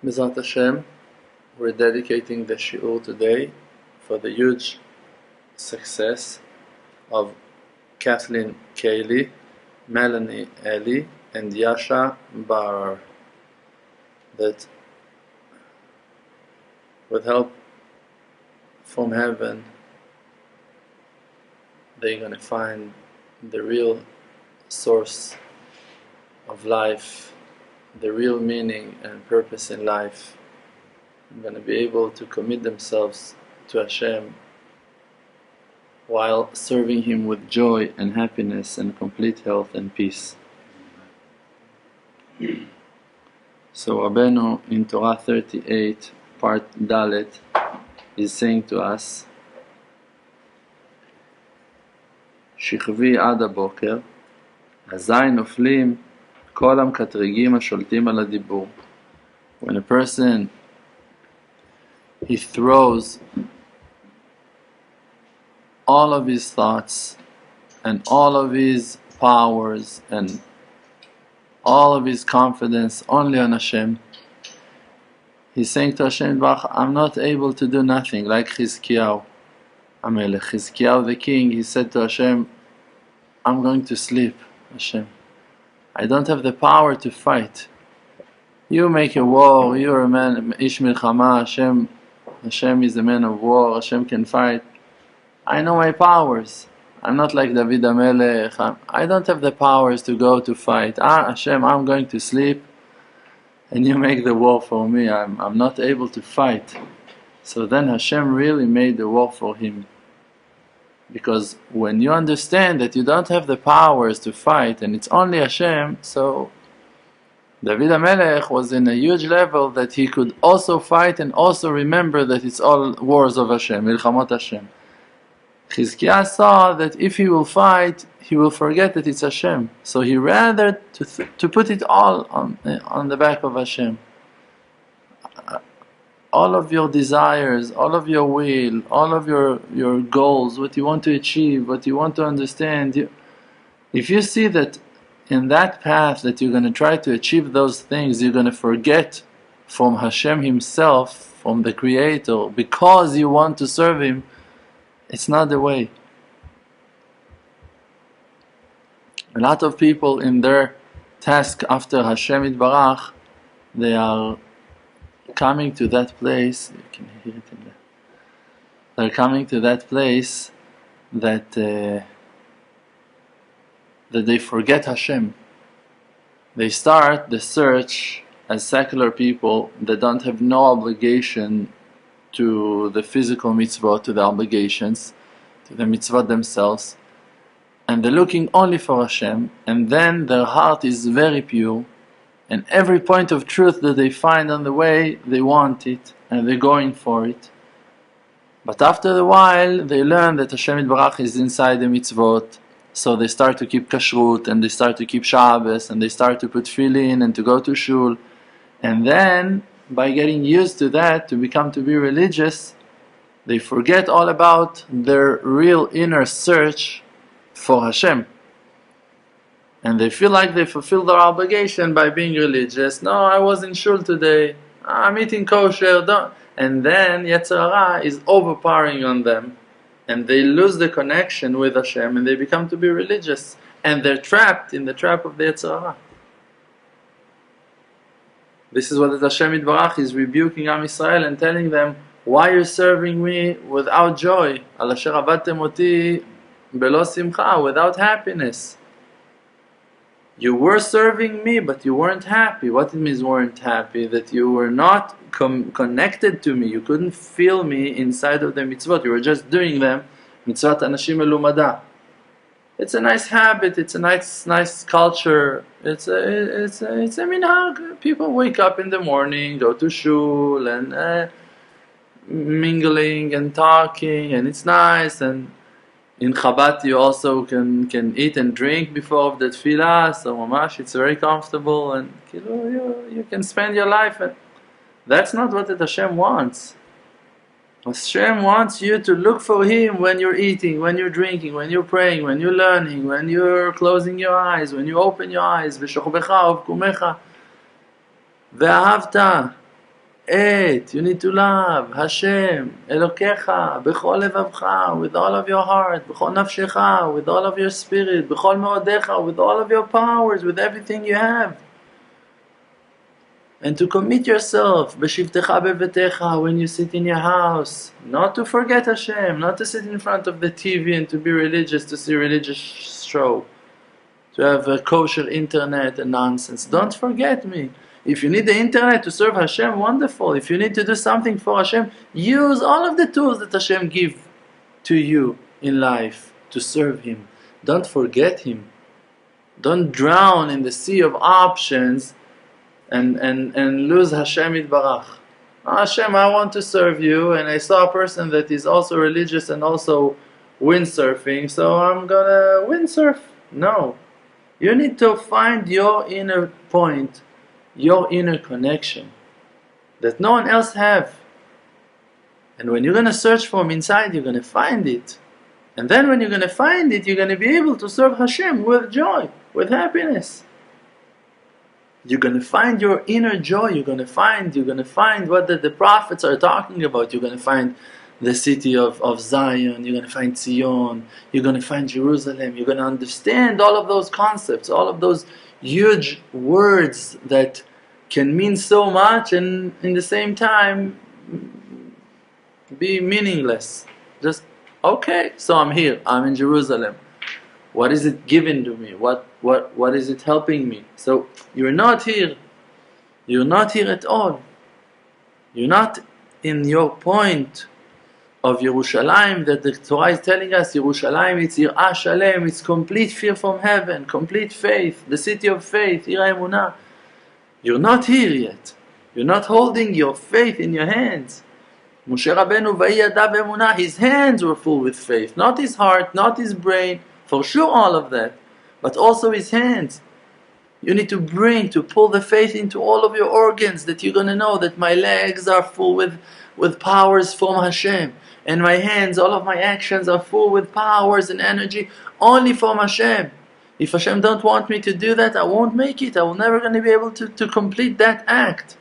B'ezrat Hashem, we're dedicating the Shiur today for the huge success of Kathleen Cayley, Melanie Eli, and Yasha Barar, that with help from heaven they're going to find the real source of life, the real meaning and purpose in life. I'm going to be able to commit themselves to Hashem while serving Him with joy and happiness and complete health and peace. So Rabbeinu in Torah 38 part Dalet is saying to us, שכבי עד הבוקר, אזי נופלים כל המקטרגים השולטים על הדיבור. When a person he throws all of his thoughts and all of his powers and all of his confidence only on Hashem, he's saying to Hashem, I'm not able to do nothing, like Chizkiyahu HaMelech. Chizkiyahu the king, he said to Hashem, I'm going to sleep, Hashem. I don't have the power to fight. You make a war, you're a man, Ish Milchama, Hashem is a man of war, Hashem can fight. I know my powers. I'm not like David HaMelech. I don't have the powers to go to fight. Hashem, I'm going to sleep and you make the war for me. I'm not able to fight. So then Hashem really made the war for him. Because when you understand that you don't have the powers to fight and it's only Hashem, so David HaMelech was in a huge level that he could also fight and also remember that it's all wars of Hashem, Milchamot Hashem. Chizkiah saw that if he will fight, he will forget that it's Hashem. So he rather to put it all on the back of Hashem. All of your desires, all of your will, all of your goals, what you want to achieve, what you want to understand, if you see that in that path that you're going to try to achieve those things, you're going to forget from Hashem Himself, from the Creator, because you want to serve Him, it's not the way. A lot of people in their task after Hashem Yitbarach, they are coming to that place, you can hear it in there. They're coming to that place that they forget Hashem. They start the search as secular people that don't have no obligation to the physical mitzvot, to the obligations, to the mitzvot themselves, and they're looking only for Hashem, and then their heart is very pure, and every point of truth that they find on the way, they want it, and they're going for it. But after a while, they learn that Hashem Yitbarach is inside the mitzvot, so they start to keep kashrut, and they start to keep Shabbos, and they start to put tefillin and to go to shul. And then, by getting used to that, to be religious, they forget all about their real inner search for Hashem. And they feel like they fulfill their obligation by being religious. No, I was in shul today, I'm eating kosher, don't. And then Yetzer Hara is overpowering on them, and they lose the connection with Hashem, and they become to be religious, and they're trapped in the trap of the Yetzer Hara. This is what Hashem Yitbarach is rebuking Am Yisrael and telling them, why you're serving me without joy? Al asher abadtem oti belo simcha, without happiness. You were serving me, but you weren't happy. What it means weren't happy? That you were not connected to me. You couldn't feel me inside of the mitzvot. You were just doing them. Mitzvot anashim melumada. It's a nice habit. It's a nice culture. It's a minhag. People wake up in the morning, go to shul, and mingling and talking, and it's nice. And in Chabad you also can eat and drink before the tefillah, so mamash, it's very comfortable, and you can spend your life. And that's not what Hashem wants. Hashem wants you to look for Him when you're eating, when you're drinking, when you're praying, when you're learning, when you're closing your eyes, when you open your eyes. V'shochbecha uvkumecha ve'ahavta et. You need to love Hashem Elokecha b'chol levavcha, with all of your heart, b'chol nafshecha, with all of your spirit, b'chol meodecha, with all of your powers, with everything you have. And to commit yourself, b'shivtecha bevetecha, when you sit in your house, not to forget Hashem, not to sit in front of the TV and to be religious, to see a religious show, to have a kosher internet and nonsense. Don't forget me. If you need the internet to serve Hashem, wonderful. If you need to do something for Hashem, use all of the tools that Hashem gives to you in life to serve Him. Don't forget Him. Don't drown in the sea of options and lose Hashem Yitbarach. Hashem, I want to serve you, and I saw a person that is also religious and also windsurfing, so I'm gonna windsurf. No. You need to find your inner point, your inner connection that no one else have. And when you're gonna search for Him inside, you're gonna find it. And then when you're gonna find it, you're gonna be able to serve Hashem with joy, with happiness. You're going to find your inner joy. You're going to find what the prophets are talking about. You're going to find the city of Zion. You're going to find Zion. You're going to find Jerusalem. You're going to understand all of those concepts, all of those huge words that can mean so much and in the same time be meaningless. Just, okay, so I'm here. I'm in Jerusalem. What is it giving to me? What is it helping me? So you're not here. You're not here at all. You're not in your point of Yerushalayim that the Torah is telling us. Yerushalayim, it's Yirah Shalem, it's complete fear from heaven, complete faith, the city of faith, Ira Emuna. You're not here yet. You're not holding your faith in your hands. Moshe Rabbeinu vayadav Emuna, his hands were full with faith, not his heart, not his brain. For sure all of that, but also his hands. You need to pull the faith into all of your organs, that you're going to know that my legs are full with powers from Hashem, and my hands, all of my actions are full with powers and energy only from Hashem. If Hashem don't want me to do that, I won't make it. I will never going to be able to complete that act.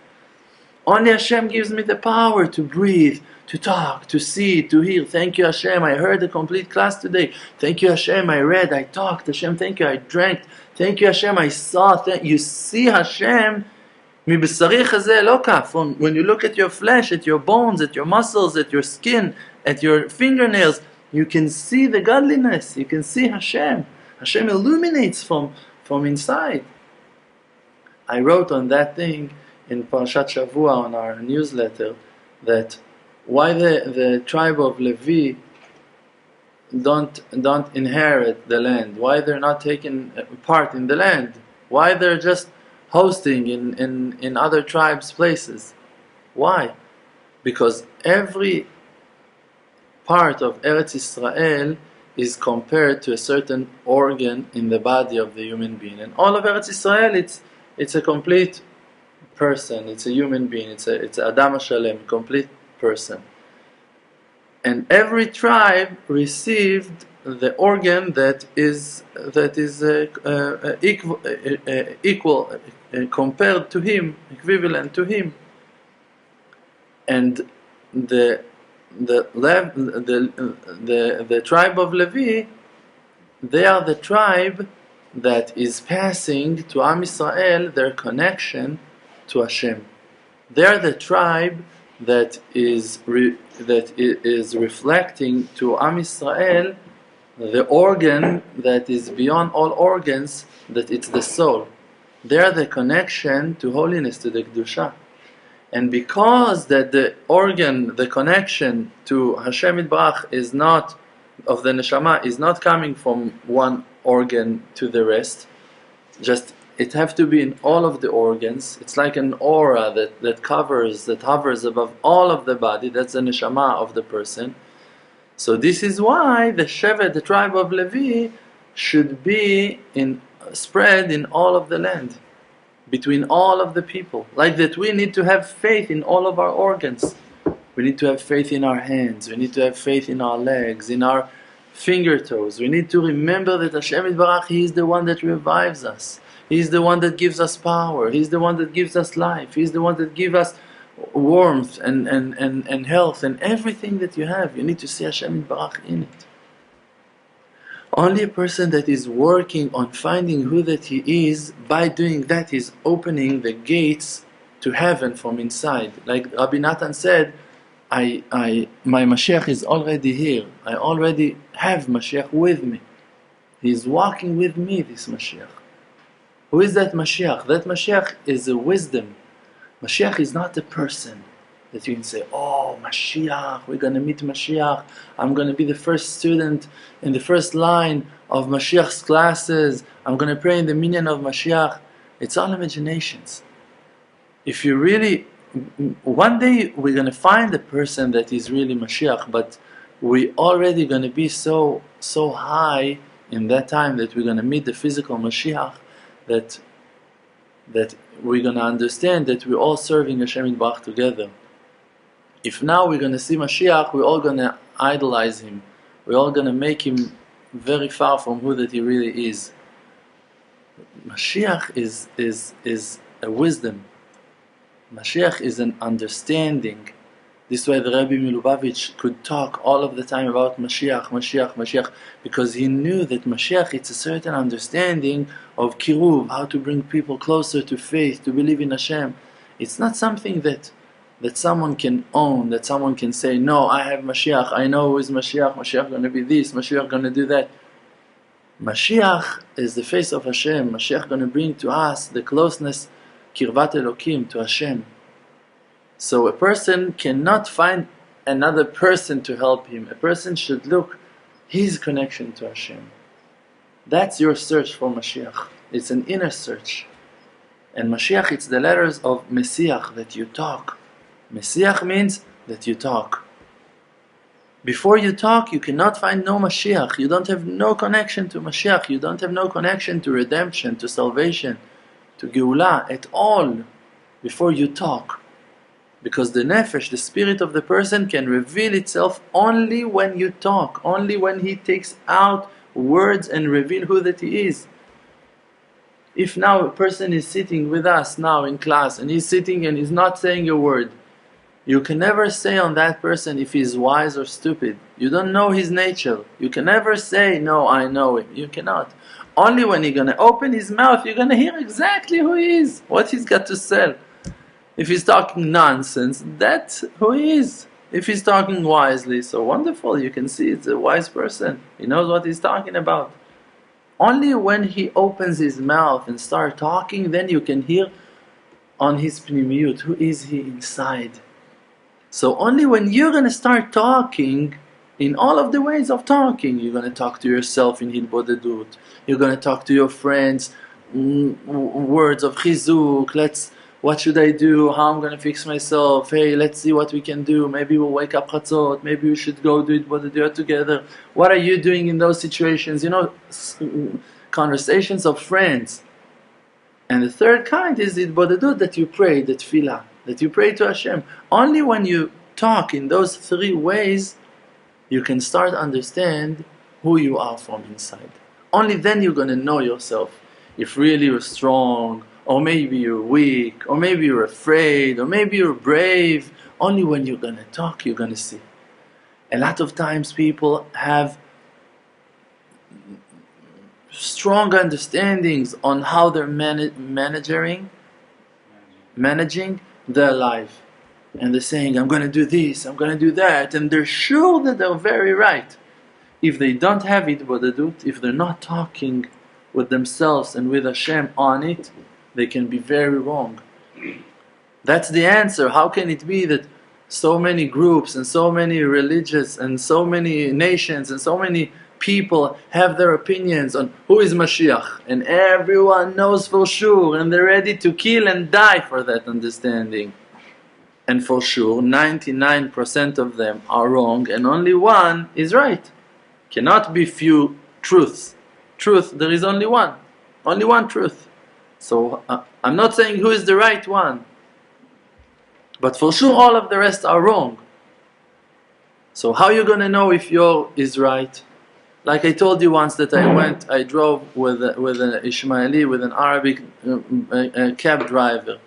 Only Hashem gives me the power to breathe, to talk, to see, to hear. Thank you Hashem, I heard a complete class today. Thank you Hashem, I read, I talked. Hashem, thank you, I drank. Thank you Hashem, I saw. You see Hashem, מבשרי חזה אלוקה. When you look at your flesh, at your bones, at your muscles, at your skin, at your fingernails, you can see the godliness. You can see Hashem. Hashem illuminates from inside. I wrote on that thing in Parashat Shavua on our newsletter that why the tribe of Levi don't inherit the land, why they're not taking part in the land, why they're just hosting in other tribes' places. Why? Because every part of Eretz Israel is compared to a certain organ in the body of the human being, and all of Eretz Israel it's a complete person, it's a human being, it's Adam Shalem, complete person. And every tribe received the organ that is equal, compared to him, equivalent to him. And the tribe of Levi, they are the tribe that is passing to Am Yisrael their connection to Hashem. They are the tribe that is reflecting to Am Yisrael the organ that is beyond all organs, that it's the soul. They are the connection to holiness, to the Kedusha. And because that the organ, the connection to Hashem Yitbarach is not, of the Neshama, is not coming from one organ to the rest, just it have to be in all of the organs. It's like an aura that hovers above all of the body. That's the Neshama of the person. So this is why the Shevet, the tribe of Levi, should be spread in all of the land, between all of the people. Like that we need to have faith in all of our organs. We need to have faith in our hands, we need to have faith in our legs, in our finger toes. We need to remember that Hashem Yitbarach, He is the one that revives us. He is the one that gives us power. He is the one that gives us life. He is the one that gives us warmth and health and everything that you have. You need to see Hashem Yitbarach in it. Only a person that is working on finding who that he is, by doing that he's opening the gates to heaven from inside. Like Rabbi Nachman said, my Moshiach is already here. I already have Moshiach with me. He is walking with me, this Moshiach. Who is that Moshiach? That Moshiach is a wisdom. Moshiach is not a person that you can say, oh, Moshiach, we're going to meet Moshiach. I'm going to be the first student in the first line of Moshiach's classes. I'm going to pray in the minyan of Moshiach. It's all imaginations. If you really, one day we're going to find a person that is really Moshiach, but we're already going to be so high in that time that we're going to meet the physical Moshiach that we're going to understand that we're all serving Hashem Yitbarach together. If now we're going to see Moshiach, we're all going to idolize him. We're all going to make him very far from who that he really is. Moshiach is a wisdom. Moshiach is an understanding. This way the Rebbe Milubavitch could talk all of the time about Moshiach, because he knew that Moshiach, it's a certain understanding of kiruv, how to bring people closer to faith, to believe in Hashem. It's not something that someone can own, that someone can say, no, I have Moshiach, I know who is Moshiach, Moshiach going to be this, Moshiach going to do that. Mashiach is the face of Hashem. Mashiach going to bring to us the closeness, kirvat Elokim, to Hashem. So a person cannot find another person to help him. A person should look his connection to Hashem. That's your search for Mashiach. It's an inner search. And Mashiach, it's the letters of Messiah, that you talk. Messiah means that you talk. Before you talk, you cannot find no Mashiach. You don't have no connection to Mashiach. You don't have no connection to redemption, to salvation, to Geulah at all before you talk. Because the nefesh, the spirit of the person, can reveal itself only when you talk, only when he takes out words and reveal who that he is. If now a person is sitting with us now in class and he's sitting and he's not saying a word, you can never say on that person if he's wise or stupid. You don't know his nature. You can never say, no, I know him. You cannot. Only when he's going to open his mouth, you're going to hear exactly who he is, what he's got to say. If he's talking nonsense, that's who he is. If he's talking wisely, so wonderful, you can see it's a wise person. He knows what he's talking about. Only when he opens his mouth and starts talking, then you can hear on his pnimiyut, who is he inside. So only when you're going to start talking, in all of the ways of talking, you're going to talk to yourself in Hilbodedut, you're going to talk to your friends, words of chizuk, what should I do, how I'm going to fix myself, hey, let's see what we can do, maybe we'll wake up chatzot, maybe we should go do it together, what are you doing in those situations, conversations of friends. And the third kind is the bodedut, that you pray, the tefillah, that you pray to Hashem. Only when you talk in those three ways, you can start to understand who you are from inside. Only then you're going to know yourself, if really you're strong, or maybe you're weak, or maybe you're afraid, or maybe you're brave. Only when you're going to talk, you're going to see. A lot of times people have strong understandings on how they're managing their life. And they're saying, I'm going to do this, I'm going to do that, and they're sure that they're very right. If they don't have it, if they're not talking with themselves and with Hashem on it, they can be very wrong. That's the answer. How can it be that so many groups and so many religious and so many nations and so many people have their opinions on who is Moshiach, and everyone knows for sure, and they're ready to kill and die for that understanding? And for sure 99% of them are wrong and only one is right. Cannot be few truths. Truth, there is only one truth. So I'm not saying who is the right one, but for sure all of the rest are wrong. So how you gonna know if your is right? Like I told you once that I drove with an Ishmaeli, with an Arabic cab driver,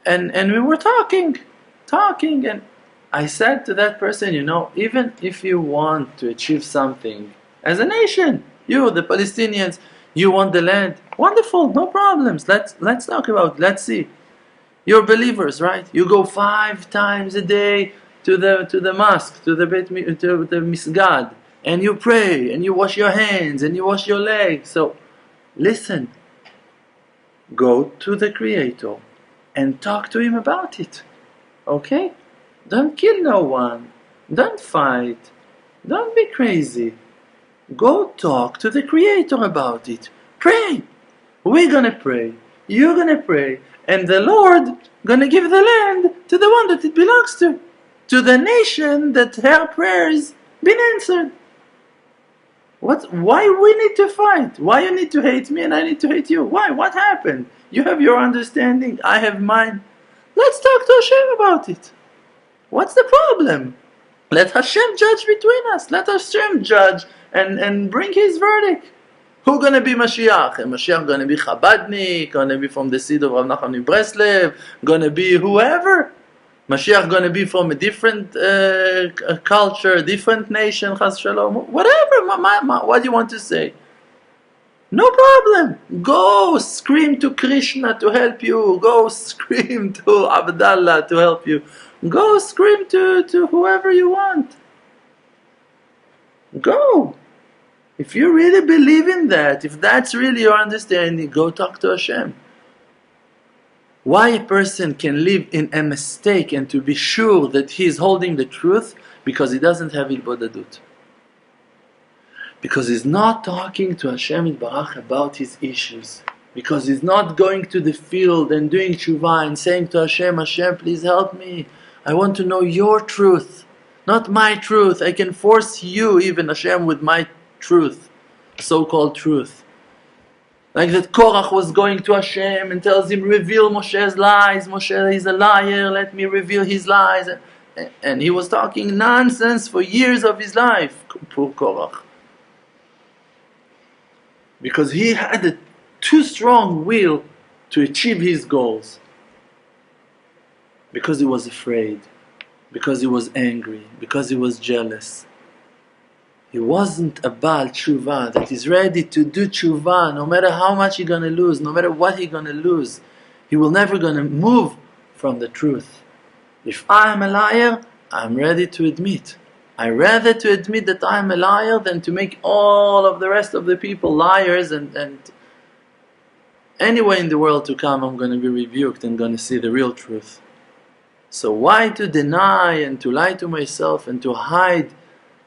and we were talking, and I said to that person, even if you want to achieve something as a nation, you, the Palestinians, you want the land, wonderful, no problems. Let's talk about it. Let's see. You're believers, right? You go 5 times a day to the mosque, to the misgad, and you pray, and you wash your hands, and you wash your legs. So, listen. Go to the Creator and talk to Him about it. Okay? Don't kill no one. Don't fight. Don't be crazy. Go talk to the Creator about it. Pray. We're gonna pray. You're gonna pray. And the Lord gonna give the land to the one that it belongs to the nation that her prayers been answered. Why we need to fight? Why you need to hate me and I need to hate you? Why? What happened? You have your understanding, I have mine. Let's talk to Hashem about it. What's the problem? Let Hashem judge between us. Let Hashem judge and bring His verdict. Who gonna be Moshiach? And Moshiach gonna be Chabadnik, gonna be from the seed of Rav Nachman in Breslev, gonna be whoever. Moshiach gonna be from a different culture, different nation, Chas Shalom, whatever. What do you want to say? No problem. Go scream to Krishna to help you. Go scream to Abdallah to help you. Go scream to whoever you want. Go. If you really believe in that, if that's really your understanding, go talk to Hashem. Why a person can live in a mistake and to be sure that he is holding the truth? Because he doesn't have Ilbodadut. Because he's not talking to Hashem Yitbarach about his issues. Because he's not going to the field and doing tshuva and saying to Hashem, Hashem, please help me. I want to know your truth, not my truth. I can force you, even Hashem, with my truth, so-called truth. Like that Korach was going to Hashem and tells him, reveal Moshe's lies. Moshe is a liar, let me reveal his lies. And he was talking nonsense for years of his life, poor Korach. Because he had a too strong will to achieve his goals. Because he was afraid, because he was angry, because he was jealous. He wasn't a Baal Tshuva that is ready to do Tshuva no matter how much he's going to lose, no matter what he's going to lose. He will never going to move from the truth. If I'm a liar, I'm ready to admit. I rather to admit that I'm a liar than to make all of the rest of the people liars and anyway in the world to come I'm going to be rebuked and going to see the real truth. So why to deny and to lie to myself and to hide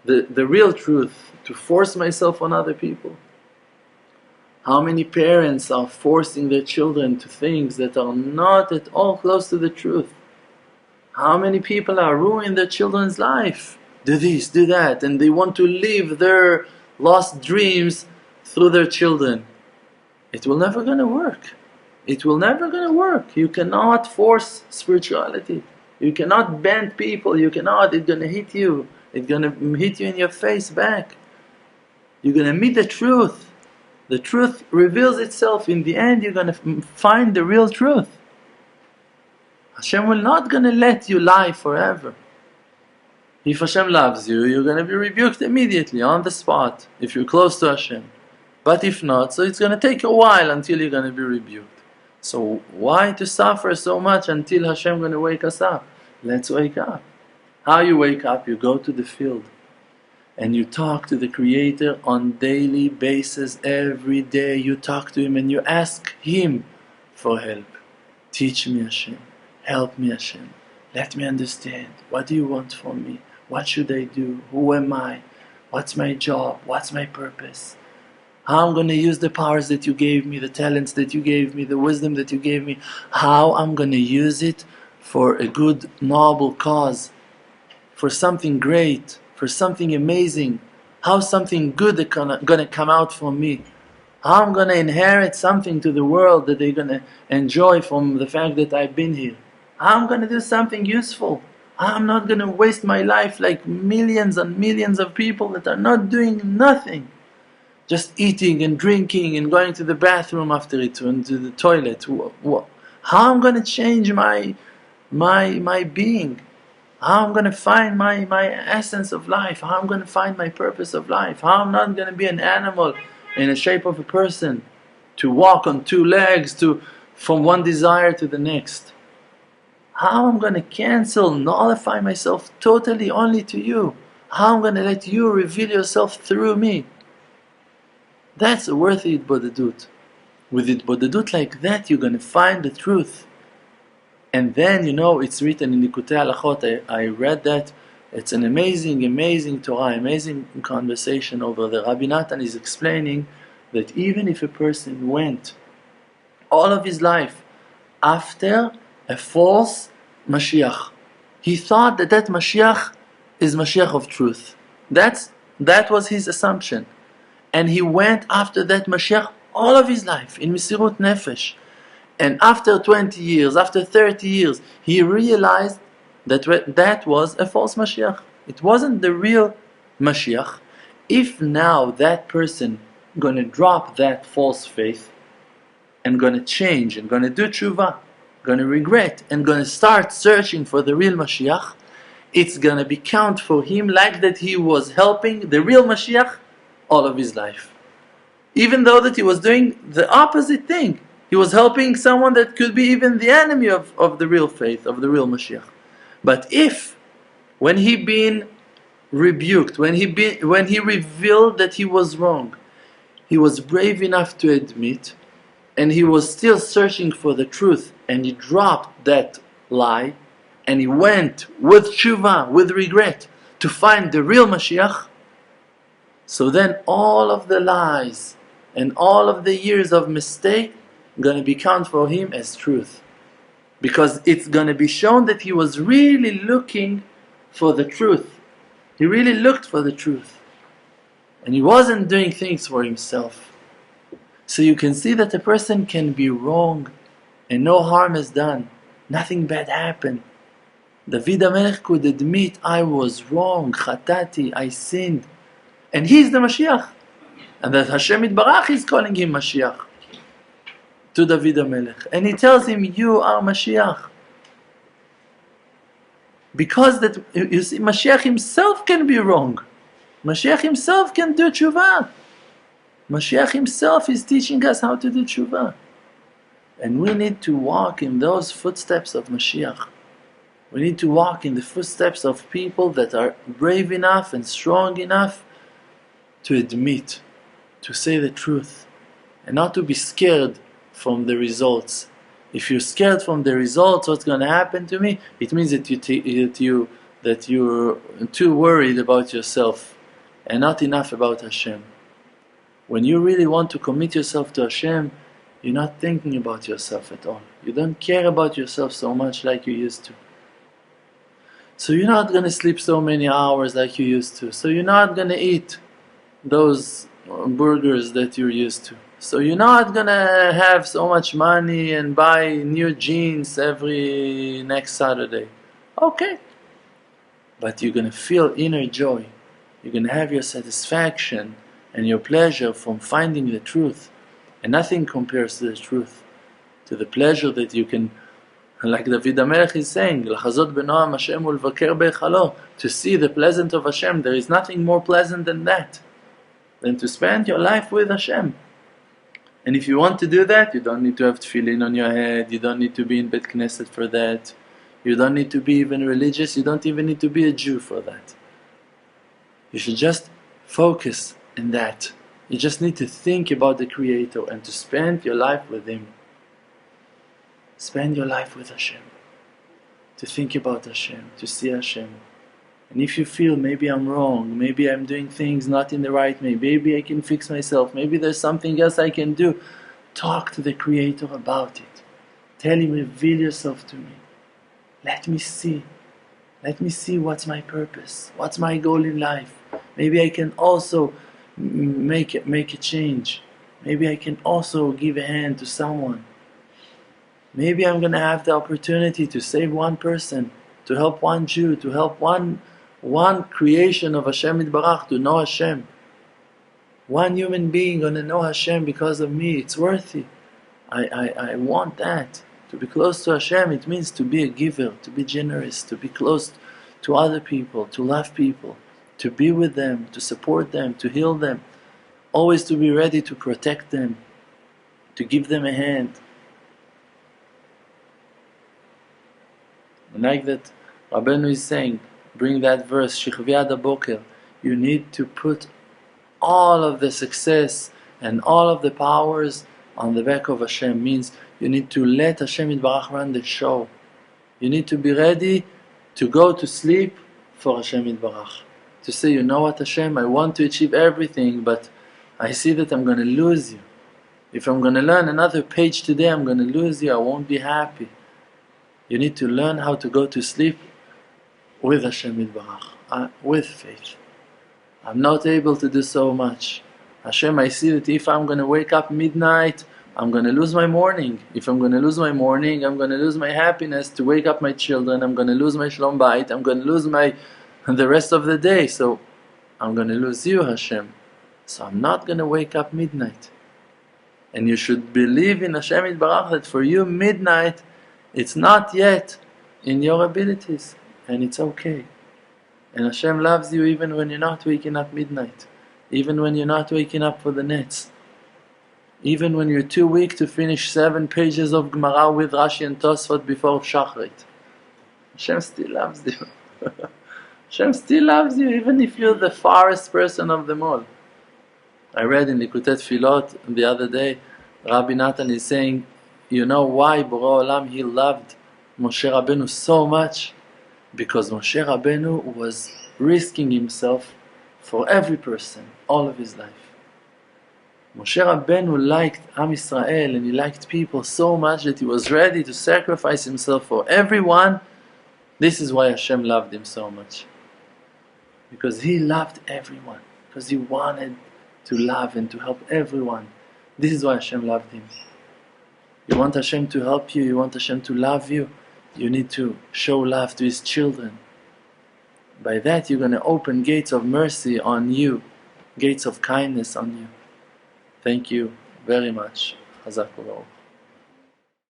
the real truth, to force myself on other people? How many parents are forcing their children to things that are not at all close to the truth? How many people are ruining their children's life? Do this, do that, and they want to live their lost dreams through their children. It will never gonna work. It will never gonna work. You cannot force spirituality. You cannot bend people. You cannot. It's gonna hit you. It's gonna hit you in your face back. You're gonna meet the truth. The truth reveals itself. In the end, you're gonna find the real truth. Hashem will not gonna let you lie forever. If Hashem loves you, you're gonna be rebuked immediately, on the spot, if you're close to Hashem. But if not, so it's gonna take a while until you're gonna be rebuked. So why to suffer so much until Hashem gonna wake us up? Let's wake up. How you wake up? You go to the field and you talk to the Creator on daily basis. Every day you talk to Him and you ask Him for help. Teach me, Hashem. Help me, Hashem. Let me understand. What do you want from me? What should I do? Who am I? What's my job? What's my purpose? How I'm going to use the powers that you gave me, the talents that you gave me, the wisdom that you gave me. How I'm going to use it for a good, noble cause, for something great, for something amazing. How something good is going to come out from me. How I'm going to inherit something to the world that they're going to enjoy from the fact that I've been here. How I'm going to do something useful. I'm not going to waste my life like millions and millions of people that are not doing nothing. Just eating and drinking and going to the bathroom after it and to the toilet. How I'm going to change my being? How I'm going to find my essence of life? How I'm going to find my purpose of life? How I'm not going to be an animal in the shape of a person, to walk on two legs, from one desire to the next? How I'm going to cancel, nullify myself totally only to you? How I'm going to let you reveal yourself through me? That's a worthy Itbodedut. With Itbodedut like that, you're going to find the truth. And then, it's written in Likutei Halachot, I read that. It's an amazing, amazing Torah, amazing conversation over there. Rabbi Nachman is explaining that even if a person went all of his life after a false Moshiach, he thought that Moshiach is Moshiach of truth. That was his assumption. And he went after that Moshiach all of his life in Mesirut Nefesh. And after 20 years, after 30 years, he realized that was a false Moshiach. It wasn't the real Moshiach. If now that person going to drop that false faith and going to change and going to do tshuva, going to regret and going to start searching for the real Moshiach, it's going to be count for him like that he was helping the real Moshiach all of his life. Even though that he was doing the opposite thing. He was helping someone that could be even the enemy of the real faith, of the real Moshiach. But if, when he been rebuked, when he revealed that he was wrong, he was brave enough to admit, and he was still searching for the truth, and he dropped that lie, and he went with tshuva, with regret, to find the real Moshiach, so then all of the lies and all of the years of mistake going to be counted for him as truth. Because it's going to be shown that he was really looking for the truth. He really looked for the truth. And he wasn't doing things for himself. So you can see that a person can be wrong and no harm is done. Nothing bad happened. David HaMelech could admit, I was wrong, chatati, I sinned. And he's the Moshiach. And that Hashem Yitbarach is calling him Moshiach to David HaMelech. And he tells him, you are Moshiach. Because that, you see, Moshiach himself can be wrong. Moshiach himself can do tshuva. Moshiach himself is teaching us how to do tshuva. And we need to walk in those footsteps of Moshiach. We need to walk in the footsteps of people that are brave enough and strong enough to admit, to say the truth, and not to be scared from the results. If you're scared from the results, what's going to happen to me? It means that you're too worried about yourself and not enough about Hashem. When you really want to commit yourself to Hashem, you're not thinking about yourself at all. You don't care about yourself so much like you used to. So you're not going to sleep so many hours like you used to. So you're not going to eat those burgers that you're used to. So you're not gonna have so much money and buy new jeans every next Saturday. Okay. But you're gonna feel inner joy. You're gonna have your satisfaction and your pleasure from finding the truth. And nothing compares to the truth, to the pleasure that you can, like David HaMelech is saying, L'chazot b'noam Hashem u'lvaker b'echalo, to see the pleasant of Hashem. There is nothing more pleasant than that, than to spend your life with Hashem. And if you want to do that, you don't need to have tefillin on your head, you don't need to be in Bet Knesset for that, you don't need to be even religious, you don't even need to be a Jew for that. You should just focus in that. You just need to think about the Creator and to spend your life with Him. Spend your life with Hashem. To think about Hashem, to see Hashem. And if you feel, maybe I'm wrong, maybe I'm doing things not in the right way, maybe I can fix myself, maybe there's something else I can do, talk to the Creator about it. Tell Him, reveal yourself to me. Let me see. Let me see what's my purpose, what's my goal in life. Maybe I can also make a change. Maybe I can also give a hand to someone. Maybe I'm going to have the opportunity to save one person. to help one Jew, to help one creation of Hashem Yitbarach to know Hashem. One human being gonna know Hashem because of me. It's worthy. I want that. To be close to Hashem, it means to be a giver, to be generous, to be close to other people, to love people, to be with them, to support them, to heal them, always to be ready to protect them, to give them a hand. And like that Rabbeinu is saying, bring that verse, Shichvi ad boker, you need to put all of the success and all of the powers on the back of Hashem. Means you need to let Hashem Yitbarach run the show. You need to be ready to go to sleep for Hashem Yitbarach. To say, you know what Hashem, I want to achieve everything, but I see that I'm going to lose you. If I'm going to learn another page today, I'm going to lose you, I won't be happy. You need to learn how to go to sleep with Hashem Yitbarach, with faith. I'm not able to do so much. Hashem, I see that if I'm going to wake up midnight, I'm going to lose my morning. If I'm going to lose my morning, I'm going to lose my happiness to wake up my children, I'm going to lose my shalom bayit, I'm going to lose the rest of the day. So I'm going to lose you, Hashem. So I'm not going to wake up midnight. And you should believe in Hashem Yitbarach that for you midnight, it's not yet in your abilities, and it's okay. And Hashem loves you even when you're not waking up midnight, even when you're not waking up for the nets, even when you're too weak to finish 7 pages of Gemara with Rashi and Tosfot before Shachrit. Hashem still loves you. Hashem still loves you even if you're the farthest person of them all. I read in Likutei Tfilot the other day, Rabbi Nachman is saying, you know why Bore Olam he loved Moshe Rabbeinu so much? Because Moshe Rabbeinu was risking himself for every person, all of his life. Moshe Rabbeinu liked Am Yisrael and he liked people so much that he was ready to sacrifice himself for everyone. This is why Hashem loved him so much. Because he loved everyone, because he wanted to love and to help everyone. This is why Hashem loved him. You want Hashem to help you, you want Hashem to love you, you need to show love to His children. By that you're going to open gates of mercy on you, gates of kindness on you. Thank you very much. Chazak u'Baruch.